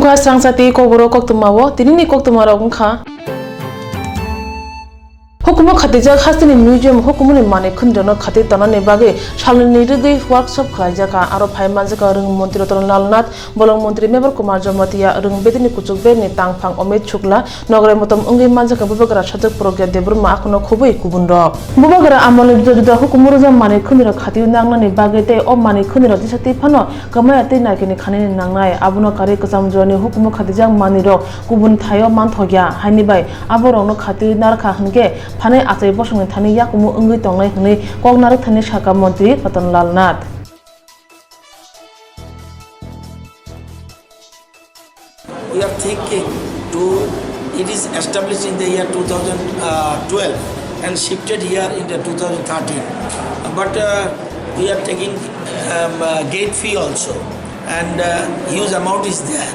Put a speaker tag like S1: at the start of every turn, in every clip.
S1: Ungkha Swrangchati Kokborok Koktwma wo tinini Koktwma rok ungkha Hukumo khatijak hastini museum hukumuni mane khundrono khati tonani bage salni rigi workshop khlaijaka aro phaimanjaka rung mantri Ratan Lalnath bolong mantri member Kumar Jamatia rung bedini kuchukbe ni tangphang Omit Shukla nogre motom ungi manjaka bubagra sajak progya debrma akono khubui kubunrok bubagra amol juda hukumurja mane khundro khati nangnani bage te o mane khundro disati phano kamaya te nakini khanini nangnai abuno kari kasamjoni hukumo khatijak maniro kubun thayo manthogya haini bai aborokno khati narkha hingke Pane Achai Bosong Thani Yakumu Ungi Tongnai Hni Koknarak Thani Shaka Mantri Ratan Lalnath
S2: We are thinking it is established in the year 2012 and shifted here in the 2013. But we are taking gate fee also, and huge amount is there.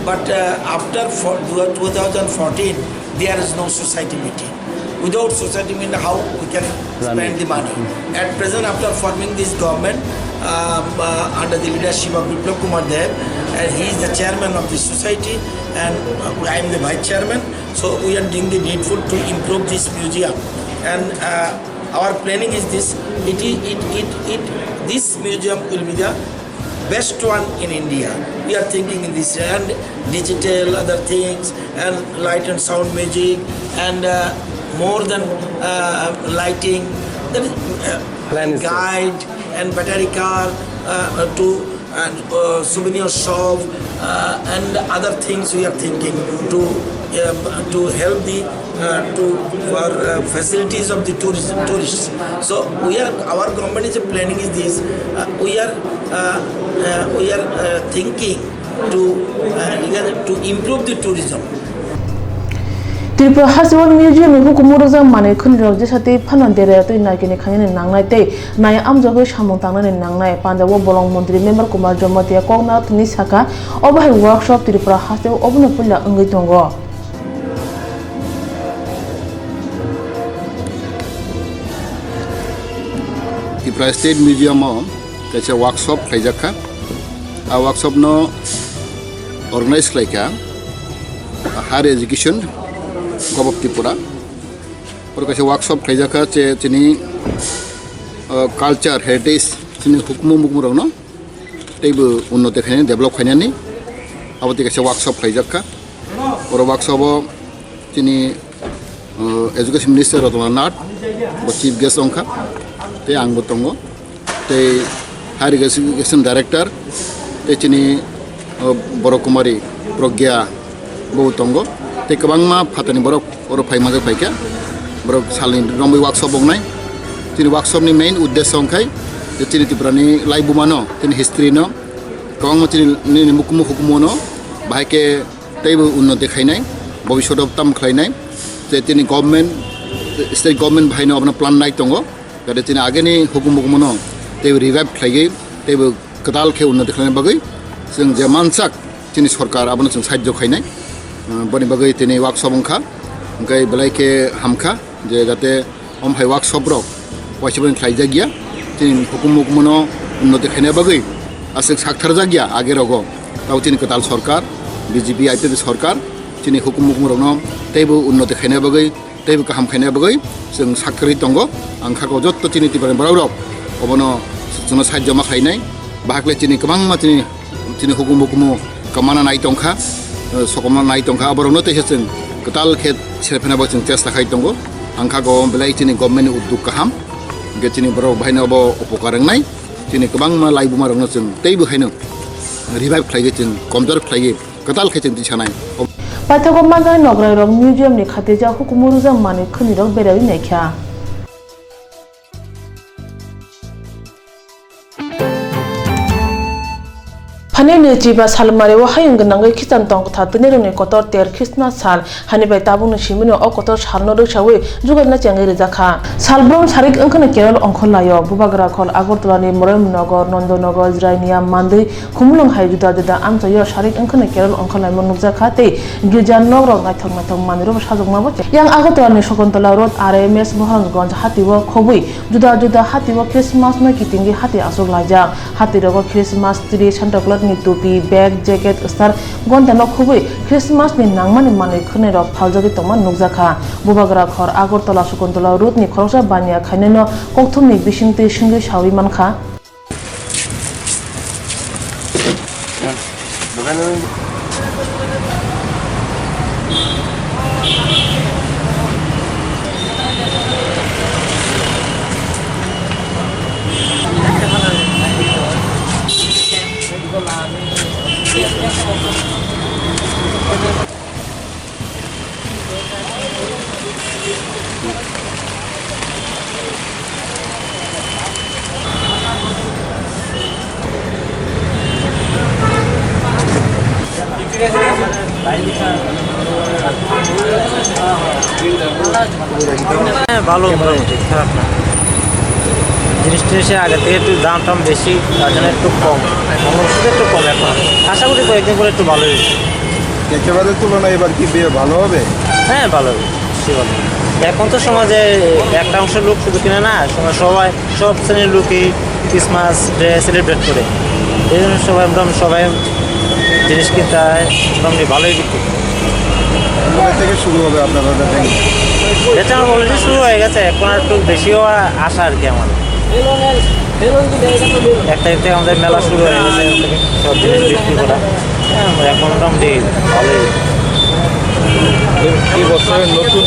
S2: But after 2014, there is no society meeting. Without society meeting, how we can spend the money? At present, after forming this government under the leadership of Kokborok, and he is the chairman of the society, and I am the vice chairman. So we are doing the needful to improve this museum, and our planning is this: this museum will be the best one in India. We are thinking in this, and digital other things, and light and sound music, and more than lighting, that is, guide and battery car to souvenir shop and other things. We are thinking to help the for facilities of the tourists. So our government is planning is this. We are thinking to improve the tourism.
S1: Tripura Haswal Museum hukumurja mane khundro jesati phanandere to inakini khangini nangnai te nai amjogo samong tangnani nangnai Panjabo bolong mantri member Kumar Jamatia Koknarak Thani Shaka obhai workshop Tripura Haswal obno pulla ungi tongo
S3: Tripura State Museum kaisa workshop khaijaka a workshop no organize khlaika higher education Gov Tripura or kaisa workshop khaijaka che chini culture heritage chini hukumu mukmurok no teibu unnoti khaini develop khainani aboti kaisa workshop khaijaka or workshop chini education minister Ratan Lalnath bo chief guest ongkha te angbo tongo te higher education director te chini borok kumari progya bo tongo te kabangma phatani borok oro phaimajak phaikya borok salni rombai workshop bongnai tini workshop ni main uddesho ongkhai te chini Tripurani laibuma no tini history no kabangma chini ni mukumu hukumu no bahaike teibo unnoti khainai bobishot tam khlainai te tini government state government bhaino apna plan nai tongo gade tini ageni hukumu no teibo revive khlaigai teibo katal khe unnoti khlaina bagai जों जे मानसाक chini सरकार abano जों साहाय्य khainai boni bagai tini workshop ongkha ओमफ्राय बेलायके हामखा जे जाते ओमफ्राय workshop rok वाइसबन खाइजागिया tini hukumu unnoti khaina bagai asik saktarjagiya age rogo tau tini katal सरकार BJP IPP सरकार tini hukumu rokno teibo unnoti khaina bagai teibo kaham khaina bagai जों sakari tongo angkhako jotto tini Tripura borok obono जोंनो साहाय्य ma khainai bahakle tini kabangma tini hukumu kamana nai tongkha sokoma nai tongkha aborno te heseng katal khet serphena bo chung chesta khai tongo angkha go belai tini government udduk kaham ge tini borok bhaina bo upokarang nai tini kabangma laibuma rokno chung teibo haino revive khlaige tin komjor khlaige katal khe chung tisanai
S1: Paithago manjai nograi rok museum ni khatija hukumurja mane khuni rok berai naikha Hanene jiba salmare wa hayung nangai khitan tong tha tnerone kotor ter Christmas sal hani bai tabung simino o kotor salno roksawe jugarna changai rejakha salbrom sarik angkhana Kerala onkholayo bubagra khol Agartala ni Moramnagar Nandanagar Jrainia Mandai khumlong hai juda juda amchayo sarik angkhana Kerala onkholai monukjakha te giljan nogrok naithok maniro sajokma bo yang Agartala ni Shakuntala Road RMS Mohanganj hatiwo khobui juda juda hatiwo Christmas na kitingi hati asok lajak hati rogo Christmas tree Santa Claus ni topi bag jacket star gonta no khubui Christmas ni nangmani mani khune rok phaljagi tongma nukjakha bubagra khor Agartala Sukuntala route ni khoroksa bania khaineno Koktwma ni bisingti singui sawi mankha
S4: ভালো মোটামুটি খারাপ না জিনিসটা এসে আগে থেকে একটু দাম টাম বেশি তার জন্য একটু কম ওষুধ একটু কম এখন আশা করি কয়েকদিন পরে একটু ভালো হয়েছে
S5: একেবারে তুলনায় এবার কি ভালো হবে
S4: হ্যাঁ ভালো হবে সে ভালো এখন তো সমাজে একটা অংশ লোক শুধু কিনে না সবাই সব শ্রেণীর লোকই ক্রিসমাস ডে সেলিব্রেট করে এই জন্য সবাই জিনিস কিনতে হয় মোটামুটি ভালোই বিক্রি
S5: থেকে শুরু হবে আপনারা
S4: এটা আমার অলরেডি শুরু হয়ে গেছে এখন আর একটু বেশিও আশা আর কি আমার 1 তারিখ থেকে আমাদের মেলা শুরু হয়ে গেছে সব জিনিস বিক্রি করা এখন মোটামুটি ভালোই
S5: এই বছরের নতুন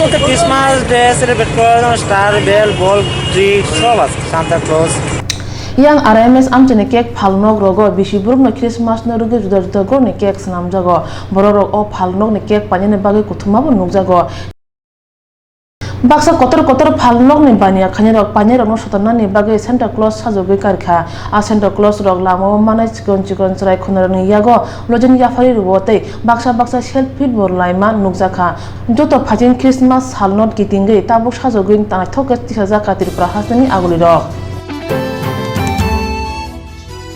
S4: বলতে ক্রিসমাস ডে সেলিব্রেট করা স্টার বেল বল ট্রি সব আছে Santa Claus
S1: yang RMS amchane cake phalnog rogo bisiburuk no Christmas no rugi juda juda gor ni cake snamjago borok o phalnog ni cake panine bagi Koktwma bo nukjago baksa kotor phalnog ni bania khani rok pani rok no sotana ni bagi Santa Claus sajogoi karkha a Santa Claus rok lamo manai chikon chrai khonor ni yago lojen yafari rubote baksa selfie bor laima nukjakha joto phajin Christmas salnot gitingei tabuk sajogoi tanai thok tisajaka Tripura hasani aguli rok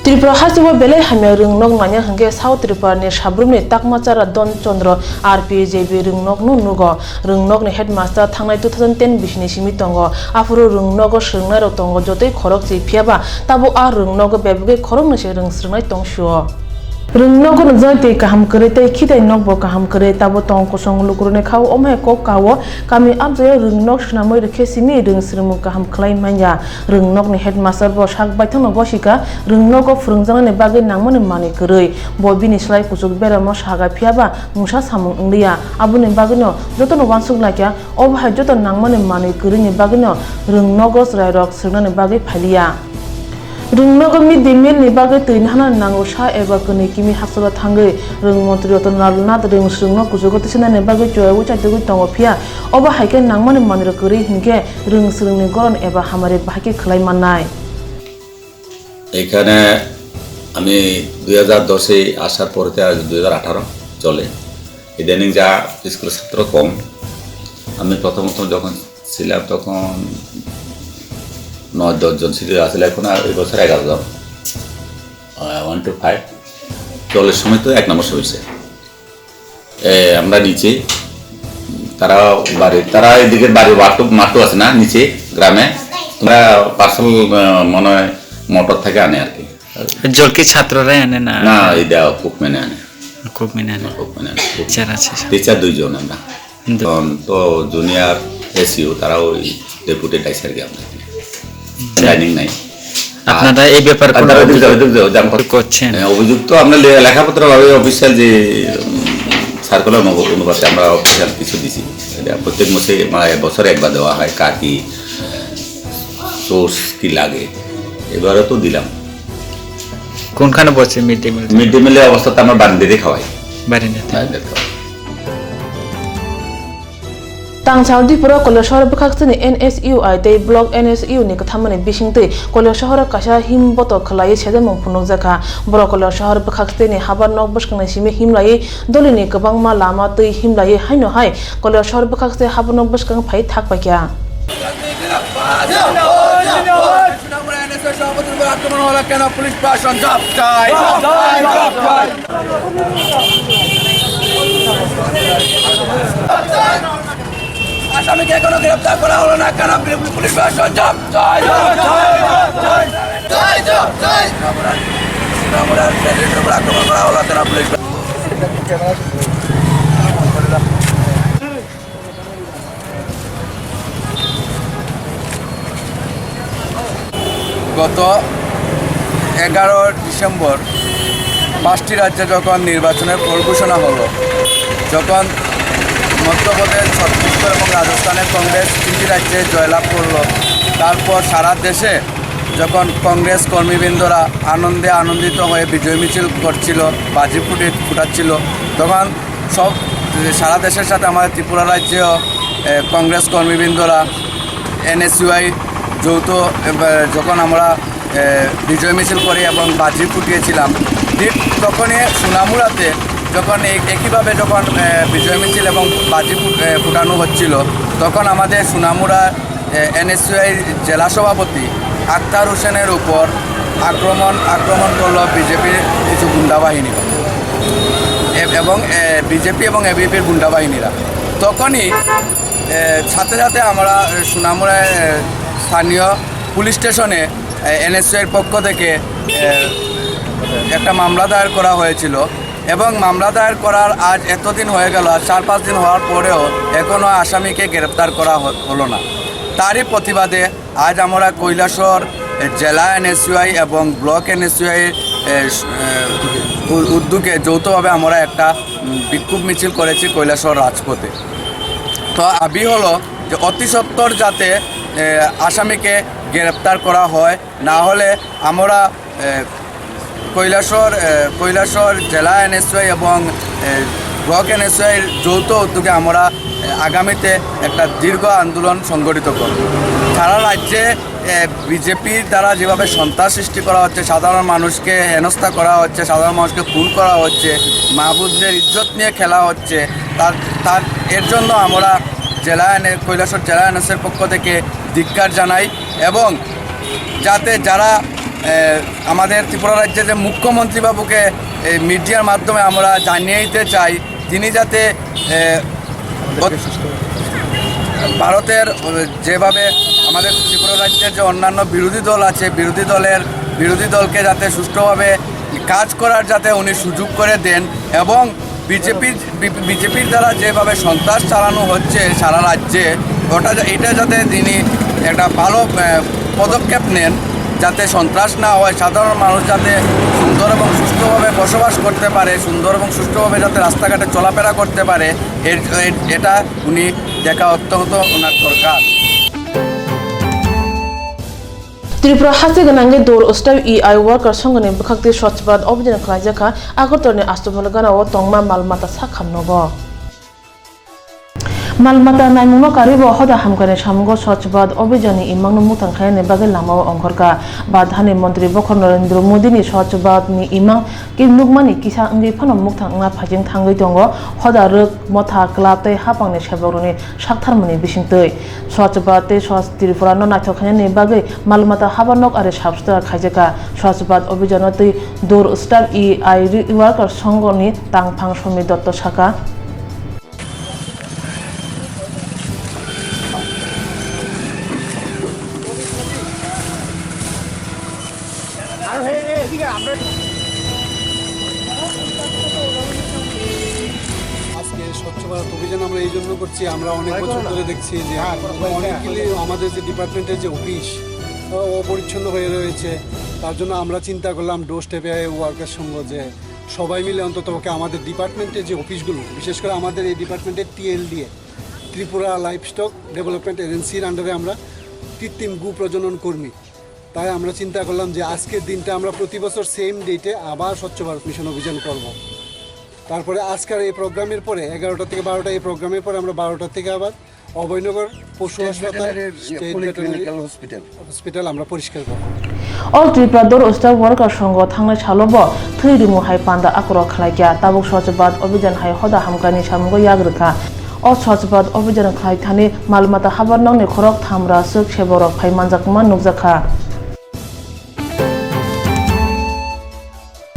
S1: Tripura hasibo bele hamya rungnok manya hangge South Tripura ni sabrumni takmachara Don Chandra RPJB rungnok nu nugo rungnok ni headmaster thangnai 2010 bisini simi tongo afuro rungnogo srungnai rok tongo jotoi khorok chi phiaba tabo a rungnogo bebuge khorok ni se rung srungnai tongshuo rungnogo no joitei kaham kore tei khidai nokbo kaham kore tabo tong kosong lukurone khau omhe kok kawo kami abjayo rungnok snamoi rekhe simi rung srungmu kaham khlai manya rungnok ni headmaster bo sak baithang no bosika rungnogo phurungjana ni bagui nangmani mani koroi bo bini slai kuchuk beramo saga phiaba musa samung unglia abuni bagui no joto no wansuk lakya obhai joto nangmani mani koroi ni bagui no rungnogo srai rok srungnani bagui phalia rungnogo midday meal ni bagui tui hana nango sa eba kuni kimi hasaba thangai rung mantri Ratan Lalnath rung srungno kujugo tisana ni bagui joya uchaitugui tongo phia oba haike nangmani maniro koroi hinke rung srungni goron eba hamare bahike khlai mannai
S6: এখানে আমি 2010 এ আসার পরে 2018 চলে ইদানিং যা স্কুলের ছাত্র কম আমি প্রথমত যখন ছিলাম তখন 9-10 জন ছিল আসলে এখন এই বছর 11 জন 1 to 5 চলের সময় তো 1 নম্বর হয়েছে আমরা নিচে তারা এদিকে বাড়ি মাঠও আছে না নিচে গ্রামে আমরা পার্সেল মনে হয় মোটর থেকে আনে আর কি
S7: জল কি ছাত্ররাই আনে না
S6: না এটা কোকমেনে আনে টিচার 2 জন আমরা তো জুনিয়র এসইউ তারা ওই ডেপুটি টাইসার গে আমরা ট্রেনিং নাই
S7: আপনারা এই ব্যাপার কোনো অভিযোগ করছেন
S6: অভিযোগ তো আমরা লেখাপত্র ভাবে অফিসিয়াল যে সার্কুলার অনুপাতে আমরা অফিসিয়াল কিছু দিছি এটা প্রত্যেক মাসে বছরে একবার দেওয়া হয় কার কি সোর্স কি লাগে এবারে তো দিলাম
S7: কোনখানে বসে মিড ডে
S6: মিলের অবস্থা তো আমরা বাড়িতে খাওয়াই
S7: বাড়িতে
S1: Tangchal Tripura Kolya Shahar Bukhaksini NSU tei blog NSU ni kathamani bisingtei Kolya Shahar kaisa himboto khlai sedemong phunukjaka boro Kolya Shahar Bukhaksini habar nok bwskangni simi himlai dolini kwbangma lama tei himlai haino hai Kolya Shahar Bukhaksini habar nok bwskang phai thakpaikya
S2: আসামিকে এখনো গ্রেফতার করা হলো না কেন police প্রশাসন job জয় জয় জয় জয় জয় জয় সুনামুড়ার প্রেসিডেন্টের উপর আক্রমণ করা হলো থানা পুলিশ।
S8: গত 11 ডিসেম্বর 5টি রাজ্যে যখন নির্বাচনের ফল ঘোষণা হলো, যখন মধ্যপ্রদেশ, ছত্তিশগড় এবং রাজস্থানের কংগ্রেস 3টি রাজ্যে জয়লাভ করলো, তারপর সারা দেশে যখন কংগ্রেস কর্মীবৃন্দরা আনন্দিত হয়ে বিজয় মিছিল করছিল, বাজি ফুটাচ্ছিল, তখন সারা দেশের সাথে আমাদের ত্রিপুরা রাজ্যেও কংগ্রেস কর্মীবৃন্দরা NSUI যৌথ যখন আমরা বিজয় মিছিল করি এবং বাজি ফুটিয়েছিলাম, ঠিক তখনই সুনামুড়াতে যখন একইভাবে যখন বিজয় মিছিল এবং বাজি ফুটানো হচ্ছিল, তখন আমাদের সুনামুড়া NSUI জেলা সভাপতি আক্তার হোসেনের উপর আক্রমণ করলো বিজেপির কিছু গুন্ডাবাহিনী এবং বিজেপি এবং ABPর গুন্ডাবাহিনীরা। তখনই সাথে সাথে আমরা সুনামুড়ায় স্থানীয় পুলিশ স্টেশনে NSUIর পক্ষ থেকে একটা মামলা দায়ের করা হয়েছিল এবং মামলা দায়ের করার আজ এতদিন হয়ে গেল, 4-5 দিন হওয়ার পরেও এখনও আসামিকে গ্রেপ্তার করা হলো না। তারই প্রতিবাদে আজ আমরা কৈলাসহর জেলা NSUI এবং ব্লক NSUI উদ্যোগে যৌথভাবে আমরা একটা বিক্ষোভ মিছিল করেছি কৈলাসহর রাজপথে। তো দাবি হলো যে অতি সত্বর যাতে আসামিকে গ্রেপ্তার করা হয়, না হলে আমরা কৈলাসহর জেলা NSUI এবং ব্লক NSUIর যৌথ উদ্যোগে আমরা আগামীতে একটা দীর্ঘ আন্দোলন সংগঠিত করব। সারা রাজ্যে বিজেপির দ্বারা যেভাবে সন্ত্রাস সৃষ্টি করা হচ্ছে, সাধারণ মানুষকে হেনস্থা করা হচ্ছে, সাধারণ মানুষকে খুন করা হচ্ছে, মাহবুবদের ইজ্জত নিয়ে খেলা হচ্ছে, তার এর জন্য আমরা কৈলাসহর জেলা NSUIর পক্ষ থেকে ধিক্কার জানাই এবং যাতে যারা আমাদের ত্রিপুরা রাজ্যের যে মুখ্যমন্ত্রী বাবুকে মিডিয়ার মাধ্যমে আমরা জানিয়ে দিতে চাই, তিনি যাতে ভারতের যেভাবে আমাদের ত্রিপুরা রাজ্যের যে অন্যান্য বিরোধী দল আছে, বিরোধী দলকে যাতে সুষ্ঠুভাবে কাজ করার যাতে উনি সুযোগ করে দেন এবং বিজেপির দ্বারা যেভাবে সন্ত্রাস চালানো হচ্ছে সারা রাজ্যে, এটা যাতে তিনি একটা ভালো পদক্ষেপ নেন, যাতে সন্ত্রাস না হয়, সাধারণ মানুষ যাতে সুন্দর এবং সুষ্ঠুভাবে বসবাস করতে পারে, সুন্দর এবং সুষ্ঠুভাবে যাতে রাস্তাঘাটে চলাফেরা করতে পারে, এটা উনি দেখা অত্যন্ত ওনার দরকার।
S1: ত্রিপুরা হাসিগানাঙ্গে দৌর উস্তাব EI ওয়ার্কার সংগঠনে বখাকতে স্বচ্ছ ভারত অভিযান খালাইজাখা আগরতলাनि আস্তফলগানাও তংমা মালমাতা সাখামনব মালমাতা নাইমুমা কারিব হদা হামকানে সামগ স্বচ্ছ ভারত অভিযানী ইমাংনো মুথাংখায়ানে বাগে লামাও অংখরকা বাধানি মন্ত্রী বখর নরেন্দ্র মোদীনি স্বচ্ছ ভারতনি ইমাং কিনুকমানি কিসা अंगै ফানো মুথাংনা ফাজিং থাঙ্গৈ দङ হদা রক মথা ক্লাবতে হাপাংনে সেবরনি সাকথারমনি বিসিংতৈ স্বচ্ছ ভারতে স্বচ্ছ ত্রিপুরা নাইথখায়ানে বাগে মালমাতা হাবানক আরে সাবস্তা খাইজাকা স্বচ্ছ ভারত অভিযানতৈ দৌর উস্তাব EI ওয়ার্কার সংগঠনি তাংফাং সমী দত্ত শাখা
S5: আজকে স্বচ্ছ ভারত অভিযান আমরা এই জন্য করছি, আমরা অনেক বছর ধরে দেখছি যে অনেকগুলি আমাদের যে ডিপার্টমেন্টের যে অফিস অপরিচ্ছন্ন হয়ে রয়েছে। তার জন্য আমরা চিন্তা করলাম ডোর স্টেপে ওয়ার্কার সঙ্গ যে সবাই মিলে অন্ততপক্ষে আমাদের ডিপার্টমেন্টের যে অফিসগুলো, বিশেষ করে আমাদের এই ডিপার্টমেন্টের TLDA ত্রিপুরা লাইভস্টক ডেভেলপমেন্ট এজেন্সির আন্ডারে আমরা কৃত্রিম গু প্রজনন কর্মী। তাই আমরা চিন্তা করলাম যে আজকের দিনটা আমরা প্রতি বছর সেম ডেটে আবার স্বচ্ছ ভারত মিশন অভিযান করব। তারপরে আজকের এই প্রোগ্রামের পরে 11টা থেকে 12টা এই প্রোগ্রামের পরে আমরা 12টা থেকে আবার অভয়নগর পশু হাসপাতাল হসপিটাল আমরা পরিষ্কার করব।
S1: অল ত্রিপুরা দৌর উস্তাব ওয়ার্কার সংঘ থাংনাই সালব থৈরিমু হাই পান্দা আকর খালাইকা তাবুক স্বচ্ছ ভারত অভিযান হাই হদা হামকানি সামগ ইয়াগ্রখা অ স্বচ্ছ ভারত অভিযান খালাইথানি মালমাতা হাবার নংনি খরক থামরা সুক সেবরক phi মানজাকমা নুকজাখা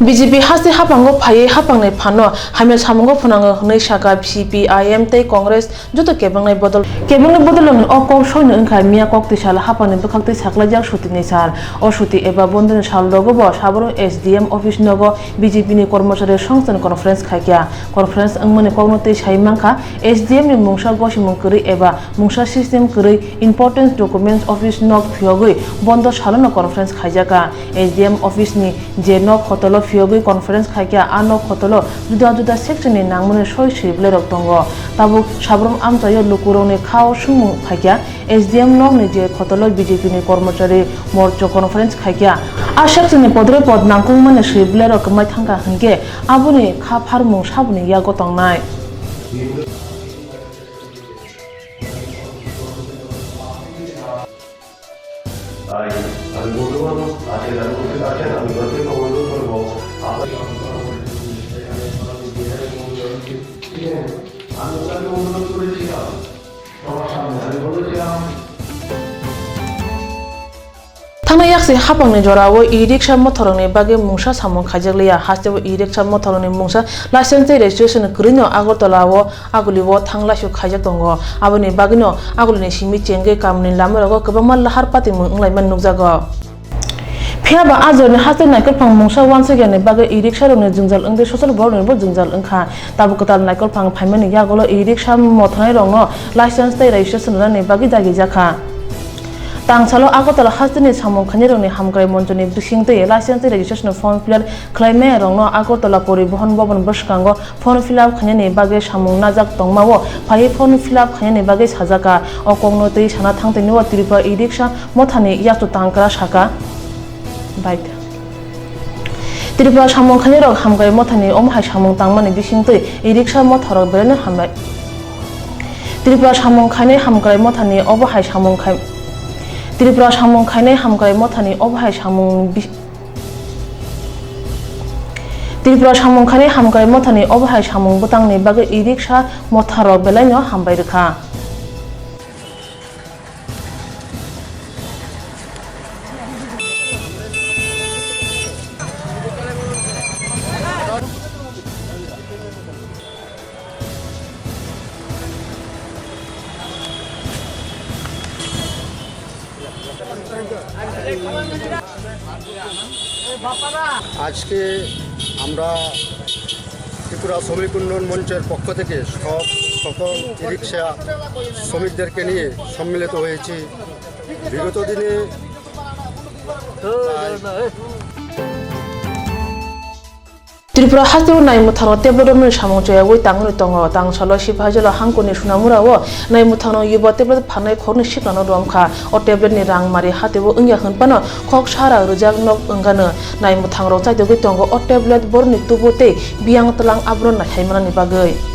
S1: BJP hasti hapango phaye hapangnai phano hamel samungo phunango hnai saka CPIM tei Congress joto kebangnai bodol ng okong soino engkha mia kokti sala hapani bukhakte saklajak shuti ni sar o shuti eba bondon sal logo bo sabro SDM office nogo BJP ni kormachari songstan conference khaikya conference angmani kognote saimangkha SDM ni mungsa gosimung kuri eba mungsa system kuri important documents office nog phiogui bondo salano conference khaijaka SDM office ni je nog khotolo phiogui conference khaikya ano khotolo juda section ni nangmani soi sible rok tongo tabu sabrom amtayo lukurone khao sumung khaikya SDM nog ni je khotolo BJP ni kormachari morcho conference khaikya a section ni podre pod nangkung mane sible rok mai thangka hingke abuni kha pharmung sabuni yago tongnai Thangna yakse hapangni jorawo e-rickshaw motoroni bage mungsa samung khajakliya hastewo e-rickshaw motoroni mungsa license registration krino agortolawo aguliwo thanglashu khajak tongo aboni bagino agulini simi chenge kamni lamarago kobama lahar pati munglaiman nukjago Phiaba azorni haste naikol phang mungsa once again ni bage e-rickshaw roni jungjal engde social board ni bo jungjal engkha tabu kotal naikol phang phaimani yagolo e-rickshaw mothonai rongno license tei registration rani bage dagi jakha Tangsalo agotala hastini samung khanirongni hamgrai monjoni bisingte license registration form fill claime rongno agotala poribohon bobon boskango form fill up khanyani bage samung najak tongmawo phai form fill up khanyani bage sajaka okongno tei sana thangteni wa tripa e-rickshaw mothani yaktu tangkra saka bike tripa samung khanirok hamgrai mothani omhai samung tangmani bisingte e-rickshaw mothorok berene hambai tripa samung khane hamgrai mothani obhai samung khai Tripura samung khainai hamgrai mothani obhai samung Tripura samung khainai hamgrai mothani obhai samung butangni bage e-rickshaw motharo belaino hambai rkha
S5: আজকে আমরা ত্রিপুরা শ্রমিক উন্নয়ন মঞ্চের পক্ষ থেকে সকল রিক্সা শ্রমিকদেরকে নিয়ে সম্মিলিত হয়েছি বিগত দিনে
S1: Tripura hastu nai muthano tebodom samung choya woi tangni tongo tangsalo sipajolo hangkoni sunamurawo nai muthano yubo tebod phanai khorni siklano romkha o tablet ni rang mari hatebo ungya khanpano khok sara rujak nok ungano nai muthang ro chaidogoi tongo o tablet borni tubote biang tlang abron na haimana ni bagai